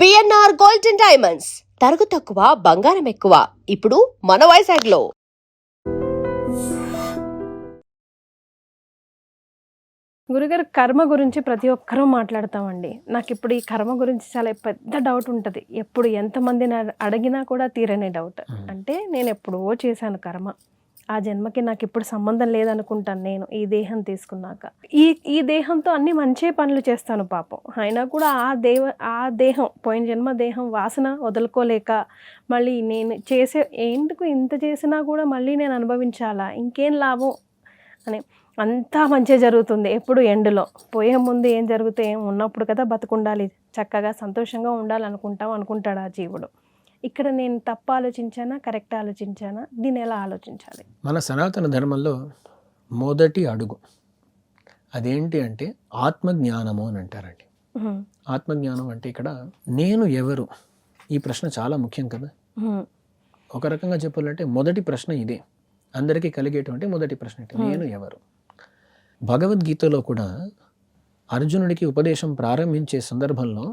BNR gold and diamonds తరుగు తక్కువ బంగారం ఎక్కువ ఇప్పుడు మన వైజాగ్లో. గురుగారు, కర్మ గురించి ప్రతి ఒక్కరూ మాట్లాడతామండి. నాకు ఇప్పుడు ఈ కర్మ గురించి చాలా పెద్ద డౌట్ ఉంటుంది. ఎప్పుడు ఎంతమందిని అడిగినా కూడా తీరని డౌట్. అంటే నేను ఎప్పుడో చేశాను కర్మ, ఆ జన్మకి నాకు ఇప్పుడు సంబంధం లేదనుకుంటాను నేను ఈ దేహం తీసుకున్నాక. ఈ దేహంతో అన్ని మంచి పనులు చేస్తాను పాపం, అయినా కూడా ఆ దేహం పోయిన జన్మ దేహం వాసన వదులుకోలేక మళ్ళీ నేను చేసే ఎందుకు ఇంత చేసినా కూడా మళ్ళీ నేను అనుభవించాలా, ఇంకేం లాభం అని. అంతా మంచి జరుగుతుంది ఎప్పుడు ఎండ్లో. పోయే ముందు ఏం జరిగితే ఏం ఉన్నప్పుడు కదా బతుకుండాలి, చక్కగా సంతోషంగా అనుకుంటాడు ఆ జీవుడు. ఇక్కడ నేను తప్పు ఆలోచించానా, కరెక్ట్ ఆలోచించానా, దీన్ని ఎలా ఆలోచించాలి? మన సనాతన ధర్మంలో మొదటి అడుగు అదేంటి అంటే ఆత్మజ్ఞానము అని అంటారండి. ఆత్మజ్ఞానం అంటే ఇక్కడ నేను ఎవరు, ఈ ప్రశ్న చాలా ముఖ్యం కదా. ఒక రకంగా చెప్పాలంటే మొదటి ప్రశ్న ఇదే, అందరికీ కలిగేటువంటి మొదటి ప్రశ్న అంటే నేను ఎవరు. భగవద్గీతలో కూడా అర్జునుడికి ఉపదేశం ప్రారంభించే సందర్భంలో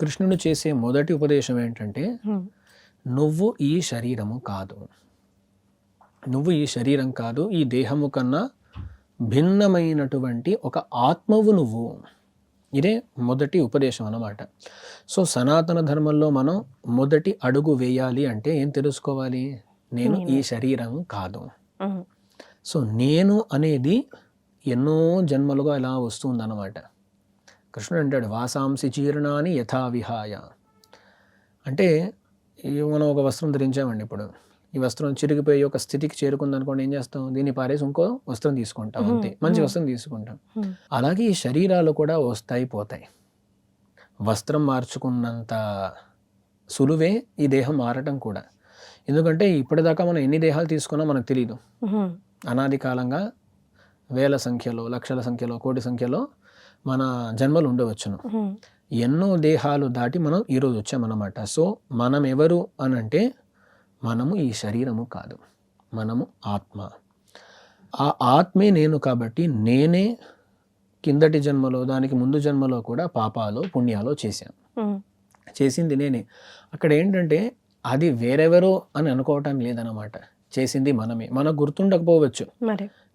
కృష్ణుడు చేసే మొదటి ఉపదేశం ఏంటంటే నువ్వు ఈ శరీరము కాదు, నువ్వు ఈ శరీరం కాదు, ఈ దేహము కన్నా భిన్నమైనటువంటి ఒక ఆత్మవు నువ్వు. ఇదే మొదటి ఉపదేశం అన్నమాట. సో సనాతన ధర్మంలో మనం మొదటి అడుగు వేయాలి అంటే ఏం తెలుసుకోవాలి, నేను ఈ శరీరం కాదు. సో నేను అనేది ఎన్నో జన్మలుగా ఇలా వస్తుందన్నమాట. కృష్ణుడు అంటాడు వాసాంసి చీర్ణాని యథా విహాయ. అంటే మనం ఒక వస్త్రం ధరించామండి, ఇప్పుడు ఈ వస్త్రం చిరిగిపోయి ఒక స్థితికి చేరుకుందనుకోండి, ఏం చేస్తాం, దీన్ని పారేసి ఇంకో వస్త్రం తీసుకుంటాం, అంతే, మంచి వస్త్రం తీసుకుంటాం. అలాగే ఈ శరీరాలు కూడా వస్తాయి పోతాయి. వస్త్రం మార్చుకున్నంత సులువే ఈ దేహం మారటం కూడా. ఎందుకంటే ఇప్పటిదాకా మనం ఎన్ని దేహాలు తీసుకున్నా మనకు తెలియదు. అనాది కాలంగా వేల సంఖ్యలో, లక్షల సంఖ్యలో, కోటి సంఖ్యలో మన జన్మలు ఉండవచ్చును. ఎన్నో దేహాలు దాటి మనం ఈరోజు వచ్చామన్నమాట. సో మనం ఎవరు అని అంటే మనము ఈ శరీరము కాదు, మనము ఆత్మ. ఆ ఆత్మే నేను కాబట్టి నేనే కిందటి జన్మలో, దానికి ముందు జన్మలో కూడా పాపాలు పుణ్యాలు చేశాను, చేసింది నేనే. అక్కడ ఏంటంటే అది వేరెవరో అని అనుకోవటం లేదన్నమాట. చేసింది మనమే. మనకు గుర్తుండకపోవచ్చు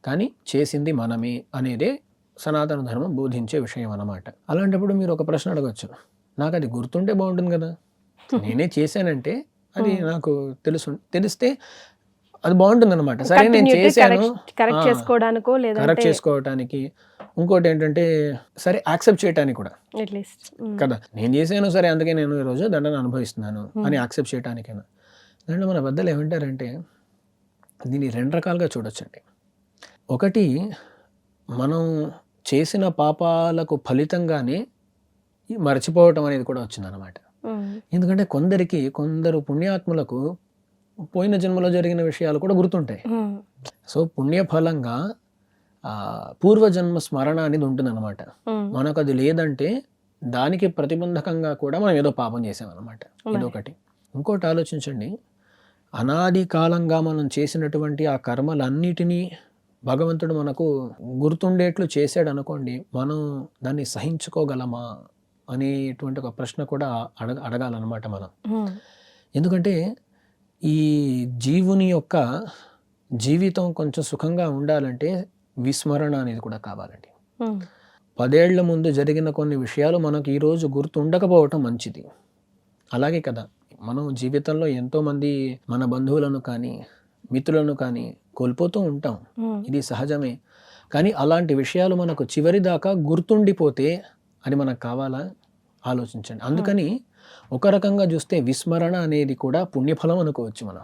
కానీ చేసింది మనమే అనేదే సనాతన ధర్మం బోధించే విషయం అన్నమాట. అలాంటప్పుడు మీరు ఒక ప్రశ్న అడగచ్చు, నాకు అది గుర్తుంటే బాగుంటుంది కదా, నేనే చేశానంటే అది నాకు తెలిస్తే అది బాగుంటుంది అనమాట. సరే నేను చేశాను, కరెక్ట్ చేసుకోవటానికి. ఇంకోటి ఏంటంటే సరే యాక్సెప్ట్ చేయడానికి కూడా కదా, నేను చేశాను సరే అందుకే నేను ఈరోజు దండన అనుభవిస్తున్నాను అని యాక్సెప్ట్ చేయడానికైనా. దాంట్లో మన పెద్దలు ఏమంటారంటే దీన్ని రెండు రకాలుగా చూడొచ్చండి. ఒకటి, మనం చేసిన పాపాలకు ఫలితంగానే మర్చిపోవటం అనేది కూడా వచ్చిందనమాట. ఎందుకంటే కొందరు పుణ్యాత్ములకు పోయిన జన్మలో జరిగిన విషయాలు కూడా గుర్తుంటాయి. సో పుణ్యఫలంగా పూర్వజన్మ స్మరణ అనేది ఉంటుందన్నమాట. మనకు అది లేదంటే దానికి ప్రతిబంధకంగా కూడా మనం ఏదో పాపం చేసామన్నమాట. ఇదొకటి. ఇంకోటి ఆలోచించండి, అనాది కాలంగా మనం చేసినటువంటి ఆ కర్మలన్నిటినీ భగవంతుడు మనకు గుర్తుండేట్లు చేశాడు అనుకోండి, మనం దాన్ని సహించుకోగలమా అనేటువంటి ఒక ప్రశ్న కూడా అడగాలన్నమాట మనం. ఎందుకంటే ఈ జీవుని యొక్క జీవితం కొంచెం సుఖంగా ఉండాలంటే విస్మరణ అనేది కూడా కావాలండి. 10 ఏళ్ల ముందు జరిగిన కొన్ని విషయాలు మనకు ఈరోజు గుర్తుండకపోవటం మంచిది. అలాగే కదా, మనం జీవితంలో ఎంతోమంది మన బంధువులను కానీ మిత్రులను కానీ కోల్పోతూ ఉంటాం, ఇది సహజమే. కానీ అలాంటి విషయాలు మనకు చివరి దాకా గుర్తుండిపోతే అది మనకు కావాలా, ఆలోచించండి. అందుకని ఒక రకంగా చూస్తే విస్మరణ అనేది కూడా పుణ్యఫలం అనుకోవచ్చు మనం.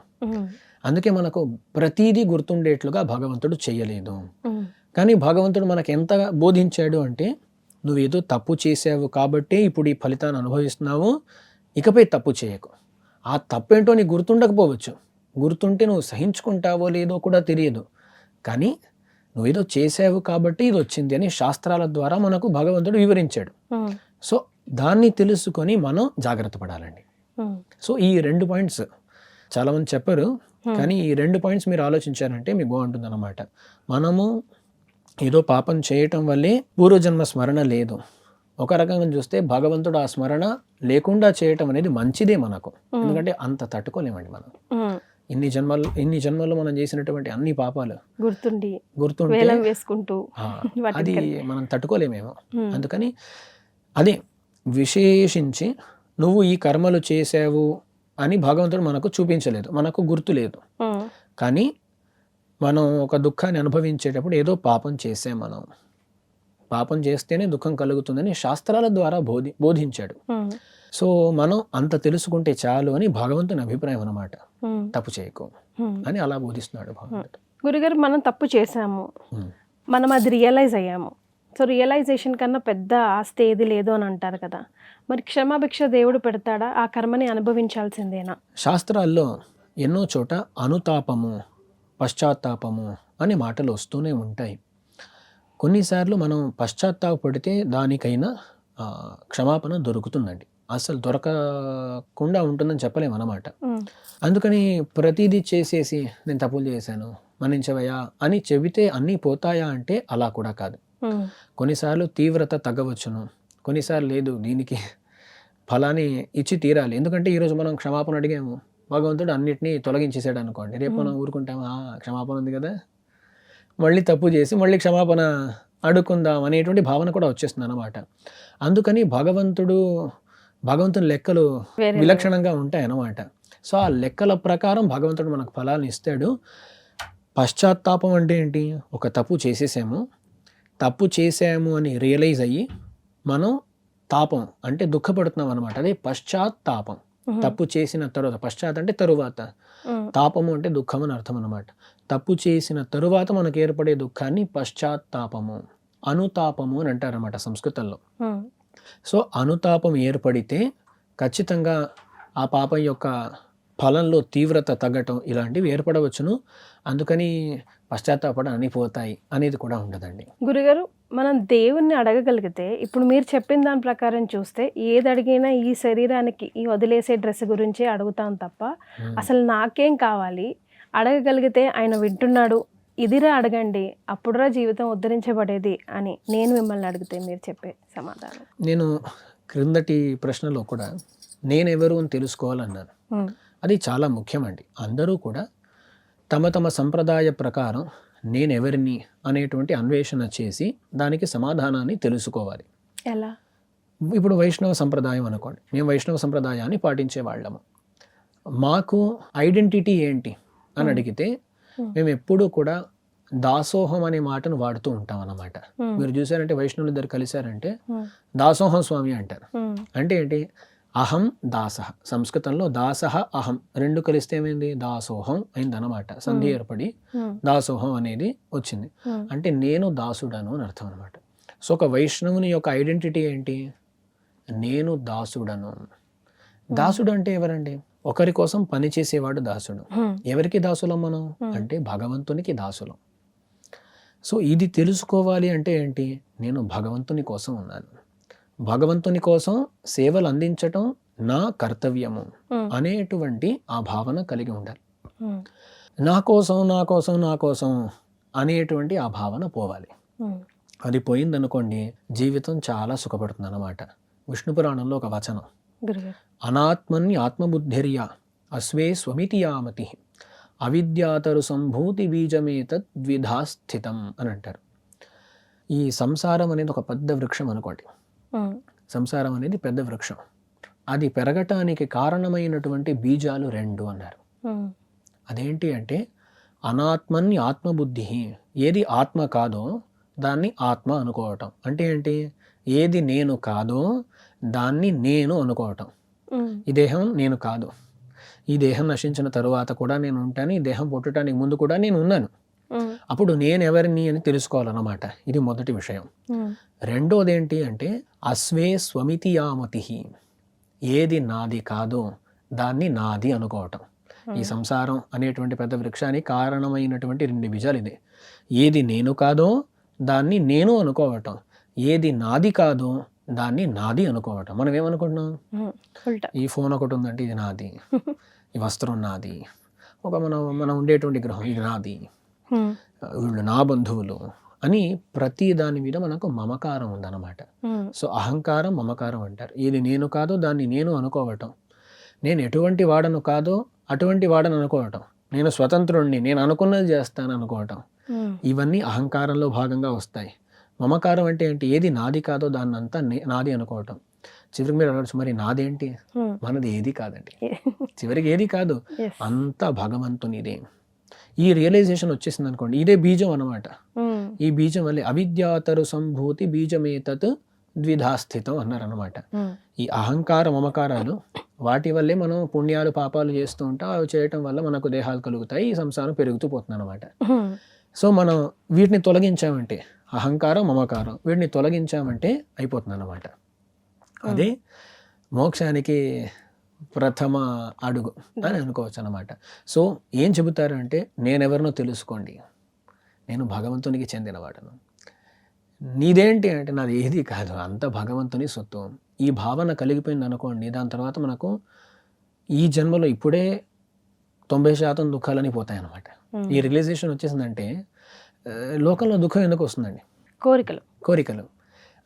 అందుకే మనకు ప్రతీదీ గుర్తుండేట్లుగా భగవంతుడు చేయలేదు. కానీ భగవంతుడు మనకు ఎంత బోధించాడు అంటే నువ్వేదో తప్పు చేసావు కాబట్టే ఇప్పుడు ఈ ఫలితాన్ని అనుభవిస్తున్నావు, ఇకపై తప్పు చేయకు. ఆ తప్పేంటో నీకు గుర్తుండకపోవచ్చు, గుర్తుంటే నువ్వు సహించుకుంటావో లేదో కూడా తెలియదు, కానీ నువ్వేదో చేసావు కాబట్టి ఇది వచ్చింది అని శాస్త్రాల ద్వారా మనకు భగవంతుడు వివరించాడు. సో దాన్ని తెలుసుకొని మనం జాగ్రత్త పడాలండి. సో ఈ 2 పాయింట్స్ చాలామంది చెప్పరు, కానీ ఈ 2 పాయింట్స్ మీరు ఆలోచించారంటే మీకు బాగుంటుంది అన్నమాట. మనము ఏదో పాపం చేయటం వల్లే పూర్వజన్మ స్మరణ లేదు, ఒక రకంగా చూస్తే భగవంతుడు ఆ స్మరణ లేకుండా చేయటం అనేది మంచిదే మనకు. ఎందుకంటే అంత తట్టుకోలేమండి మనం. ఇన్ని జన్మల్లో మనం చేసినటువంటి అన్ని పాపాలు గుర్తుంటే వేలం వేసుకుంటూ అది మనం తట్టుకోలేమేమో. అందుకని అదే విశేషించి నువ్వు ఈ కర్మలు చేసావు అని భగవంతుడు మనకు చూపించలేదు, మనకు గుర్తు లేదు. కానీ మనం ఒక దుఃఖాన్ని అనుభవించేటప్పుడు ఏదో పాపం చేసాం. మనం పాపం చేస్తేనే దుఃఖం కలుగుతుందని శాస్త్రాల ద్వారా బోధించాడు. సో మనం అంత తెలుసుకుంటే చాలు అని భగవంతుని అభిప్రాయం అన్నమాట. తప్పు చేయకు అని అలా బోధిస్తున్నాడు భగవంతుడు. గురుగారు, మనం తప్పు చేసాము, మనం అది రియలైజ్ అయ్యాము. సో రియలైజేషన్ కన్నా పెద్ద ఆస్తి ఏది లేదు అని అంటారు కదా, మరి క్షమాభిక్ష దేవుడు పెడతాడా? ఆ కర్మని అనుభవించాల్సిందేనా? శాస్త్రాల్లో ఎన్నో చోట అనుతాపము, పశ్చాత్తాపము అనే మాటలు వస్తూనే ఉంటాయి. కొన్నిసార్లు మనం పశ్చాత్తాపడితే దానికైనా క్షమాపణ దొరుకుతుందండి. అసలు దొరకకుండా ఉంటుందని చెప్పలేము అన్నమాట. అందుకని ప్రతిదీ చేసేసి నేను తప్పులు చేశాను మన్నించవయ్యా అని చెబితే అన్నీ పోతాయా అంటే అలా కూడా కాదు. కొన్నిసార్లు తీవ్రత తగ్గవచ్చును, కొన్నిసార్లు లేదు దీనికి ఫలాన్ని ఇచ్చి తీరాలి. ఎందుకంటే ఈరోజు మనం క్షమాపణ అడిగాము, భగవంతుడు అన్నిటినీ తొలగించేసాడు అనుకోండి, రేపు మనం ఊరుకుంటామా? క్షమాపణ ఉంది కదా, మళ్ళీ తప్పు చేసి మళ్ళీ క్షమాపణ అడుక్కుందాం అనేటువంటి భావన కూడా వచ్చేస్తుంది అన్నమాట. అందుకని భగవంతుని లెక్కలు విలక్షణంగా ఉంటాయి అన్నమాట. సో ఆ లెక్కల ప్రకారం భగవంతుడు మనకు ఫలాలను ఇస్తాడు. పశ్చాత్తాపం అంటే ఏంటి? ఒక తప్పు చేసాము అని రియలైజ్ అయ్యి మనం తాపం అంటే దుఃఖపడుతున్నాం అనమాట. అదే పశ్చాత్తాపం. తప్పు చేసిన తరువాత, పశ్చాత్ అంటే తరువాత, తాపము అంటే దుఃఖం అని అర్థం అనమాట. తప్పు చేసిన తరువాత మనకు ఏర్పడే దుఃఖాన్ని పశ్చాత్తాపము, అనుతాపము అని అంటారన్నమాట సంస్కృతంలో. సో అనుతాపం ఏర్పడితే ఖచ్చితంగా ఆ పాపం యొక్క ఫలంలో తీవ్రత తగ్గటం ఇలాంటివి ఏర్పడవచ్చును. అందుకని పశ్చాత్తాపడం అనిపోతాయి అనేది కూడా ఉండదండి. గురుగారు, మనం దేవుణ్ణి అడగగలిగితే, ఇప్పుడు మీరు చెప్పిన దాని ప్రకారం చూస్తే ఏది అడిగినా ఈ శరీరానికి ఈ వదిలేసే డ్రెస్ గురించే అడుగుతాం తప్ప అసలు నాకేం కావాలి అడగగలిగితే ఆయన వింటున్నాడు, ఇదిరా అడగండి అప్పుడురా జీవితం ఉద్ధరించబడేది అని నేను మిమ్మల్ని అడిగితే మీరు చెప్పే సమాధానం? నేను క్రిందటి ప్రశ్నలో కూడా నేనెవరు అని తెలుసుకోవాలన్నాను. అది చాలా ముఖ్యమండి. అందరూ కూడా తమ తమ సంప్రదాయ ప్రకారం నేనెవరిని అనేటువంటి అన్వేషణ చేసి దానికి సమాధానాన్ని తెలుసుకోవాలి. ఎలా? ఇప్పుడు వైష్ణవ సంప్రదాయం అనుకోండి, మేము వైష్ణవ సంప్రదాయాన్ని పాటించే వాళ్ళము. మాకు ఐడెంటిటీ ఏంటి అని అడిగితే మేము ఎప్పుడూ కూడా దాసోహం అనే మాటను వాడుతూ ఉంటాం అన్నమాట. మీరు చూసారంటే వైష్ణవులు ఇద్దరు కలిశారంటే దాసోహం స్వామి అంటారు. అంటే ఏంటి? అహం దాసః. సంస్కృతంలో దాసః అహం రెండు కలిస్తే ఏమైంది? దాసోహం అయిందన్నమాట. సంధి ఏర్పడి దాసోహం అనేది వచ్చింది. అంటే నేను దాసుడను అని అర్థం అనమాట. సో ఒక వైష్ణవుని యొక్క ఐడెంటిటీ ఏంటి? నేను దాసుడను. దాసుడు అంటే ఎవరండి? ఒకరి కోసం పనిచేసేవాడు దాసుడు. ఎవరికి దాసులం మనం అంటే భగవంతునికి దాసులం. సో ఇది తెలుసుకోవాలి అంటే ఏంటి? నేను భగవంతుని కోసం ఉన్నాను, భగవంతుని కోసం సేవలు అందించటం నా కర్తవ్యము అనేటువంటి ఆ భావన కలిగి ఉండాలి. నా కోసం అనేటువంటి ఆ భావన పోవాలి. అది పోయిందనుకోండి జీవితం చాలా సుఖపడుతుంది అన్నమాట. విష్ణు పురాణంలో ఒక వచనం, అనాత్మని ఆత్మబుద్ధిర్యా అస్వే స్వమితి యామతి అవిద్యాతరు సంభూతి బీజమేతద్ ద్విధా స్థితం అని అంటారు. ఈ సంసారం అనేది ఒక పెద్ద వృక్షం అనుకోండి. సంసారం అనేది పెద్ద వృక్షం. అది పెరగటానికి కారణమైనటువంటి బీజాలు రెండు అన్నారు. అదేంటి అంటే అనాత్మని ఆత్మబుద్ధి. ఏది ఆత్మ కాదో దాన్ని ఆత్మ అనుకోవటం. అంటే ఏంటి? ఏది నేను కాదో దాన్ని నేను అనుకోవటం. ఈ దేహం నేను కాదు, ఈ దేహం నశించిన తరువాత కూడా నేను ఉంటాను, ఈ దేహం పుట్టడానికి ముందు కూడా నేను ఉన్నాను. అప్పుడు నేను ఎవరిని అని తెలుసుకోవాలన్నమాట. ఇది మొదటి విషయం. రెండోది ఏంటి అంటే అస్వే స్వమితి యామతి. ఏది నాది కాదో దాన్ని నాది అనుకోవటం. ఈ సంసారం అనేటువంటి పెద్ద వృక్షానికి కారణమైనటువంటి రెండు బీజాలు ఇదే. ఏది నేను కాదో దాన్ని నేను అనుకోవటం, ఏది నాది కాదో దాన్ని నాది అనుకోవటం. మనం ఏమనుకుంటున్నాం? ఈ ఫోన్ ఒకటి ఉందంటే ఇది నాది, ఈ వస్త్రం నాది, ఒక మనం ఉండేటువంటి గ్రహం ఇది నాది, వీళ్ళు నా బంధువులు అని ప్రతి దాని మీద మనకు మమకారం ఉందన్నమాట. సో అహంకారం, మమకారం అంటారు. ఇది నేను కాదో దాన్ని నేను అనుకోవటం, నేను ఎటువంటి వాడను కాదో అటువంటి వాడని అనుకోవటం, నేను స్వతంత్రుణ్ణి, నేను అనుకున్నది చేస్తాను అనుకోవటం, ఇవన్నీ అహంకారంలో భాగంగా వస్తాయి. మమకారం అంటే ఏంటి? ఏది నాది కాదో దాన్నంతా నాది అనుకోవటం. చివరికి మీరు అడగచ్చు, మరి నాదేంటి? మనది ఏది కాదండి, చివరికి ఏది కాదు, అంతా భగవంతునిదే. ఈ రియలైజేషన్ వచ్చేసింది అనుకోండి, ఇదే బీజం అన్నమాట. ఈ బీజం వల్లే అవిద్యాతరు సంభూతి బీజమేతత్ ద్విధాస్థితం అన్నారన్నమాట. ఈ అహంకార మమకారాలు వాటి వల్లే మనం పుణ్యాలు పాపాలు చేస్తూ ఉంటాం. అవి చేయటం వల్ల మనకు దేహాలు కలుగుతాయి, ఈ సంసారం పెరుగుతూ పోతుంది అనమాట. సో మనం వీటిని తొలగించామంటే, అహంకారం మమకారం వీటిని తొలగించామంటే అయిపోతుంది అన్నమాట. అదే మోక్షానికి ప్రథమ అడుగు అని అనుకోవచ్చు అన్నమాట. సో ఏం చెబుతారు అంటే, నేనెవరినో తెలుసుకోండి, నేను భగవంతునికి చెందినవాడను. నీదేంటి అంటే, నాది ఏది కాదు, అంత భగవంతుని సొత్తు. ఈ భావన కలిగిపోయింది అనుకోండి, దాని తర్వాత మనకు ఈ జన్మలో ఇప్పుడే 90% దుఃఖాలని పోతాయి అన్నమాట. ఈ రియలైజేషన్ వచ్చేసిందంటే లోకంలో దుఃఖం ఎందుకు వస్తుందండి? కోరికలు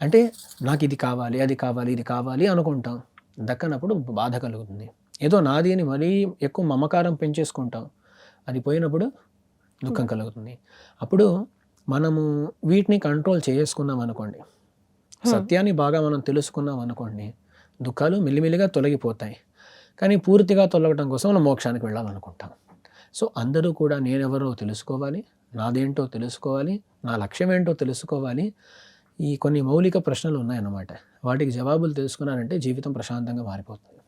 అంటే నాకు ఇది కావాలి, అది కావాలి, ఇది కావాలి అనుకుంటాం, దక్కనప్పుడు బాధ కలుగుతుంది. ఏదో నాది అని మరీ ఎక్కువ మమకారం పెంచేసుకుంటాం, అది పోయినప్పుడు దుఃఖం కలుగుతుంది. అప్పుడు మనము వీటిని కంట్రోల్ చేసుకున్నాం అనుకోండి, సత్యాన్ని బాగా మనం తెలుసుకున్నాం అనుకోండి, దుఃఖాలు మెల్లిమెల్లిగా తొలగిపోతాయి. కానీ పూర్తిగా తొలగడం కోసం మనం మోక్షానికి వెళ్ళాలనుకుంటాం. సో అందరూ కూడా నేనెవరో తెలుసుకోవాలి, నాదేంటో తెలుసుకోవాలి, నా లక్ష్యం ఏంటో తెలుసుకోవాలి. ఈ కొన్ని మౌలిక ప్రశ్నలు ఉన్నాయన్నమాట, వాటికి జవాబులు తెలుసుకున్నారంటే జీవితం ప్రశాంతంగా మారిపోతుంది.